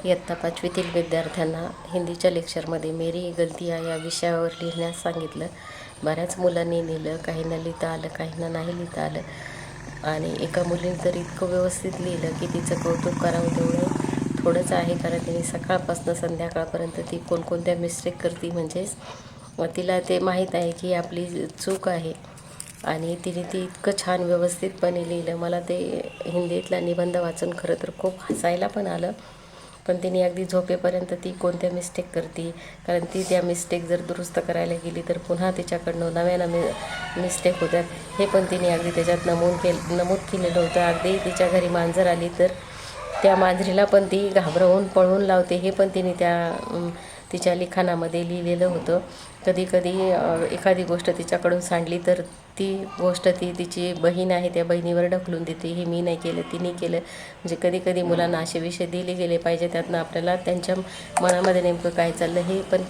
इयत्ता 5वीतील विद्यार्थ्यांना हिंदीच्या लेक्चरमध्ये मेरी गलतियाँ या विषयावर लिहिण्यास सांगितलं. बऱ्याच मुलांनी लिहिलं, काहींना लिहिता आलं, काहींना नाही लिहिता आलं. आणि एका मुलीने तर इतकं व्यवस्थित लिहिलं की तिचं कौतुक करावं तेवढं थोडंच आहे, कारण तिने सकाळपासून संध्याकाळपर्यंत ती कोणकोणत्या मिस्टेक करते म्हणजेच तिला ते माहीत आहे की आपली चूक आहे. आणि तिने ती इतकं छान व्यवस्थितपणे लिहिलं. मला ते हिंदीतला निबंध वाचून खरं तर खूप हसायला पण आलं. पण तिने अगदी झोपेपर्यंत ती कोणत्या मिस्टेक करते, कारण ती त्या मिस्टेक जर दुरुस्त करायला गेली तर पुन्हा तिच्याकडनं नव्यानं मिस्टेक होतात, हे पण तिने अगदी त्याच्यात नमूद केलेलं होतं. अगदी तिच्या घरी मांजर आली तर त्या मांजरीला पण ती घाबरवून पळवून लावते, हे पण तिने तिच्या लिखाणामध्ये लिहिलेलं होतं. कधीकधी एखादी गोष्ट तिच्याकडून सांडली तर ती गोष्ट तिची बहीण आहे त्या बहिणीवर ढकलून देते, हे मी नाही केलं, तिने केलं. म्हणजे कधीकधी मुलांना असे विषय दिले गेले पाहिजे, त्यातनं आपल्याला त्यांच्या मनामध्ये नेमकं काय चाललं हे पण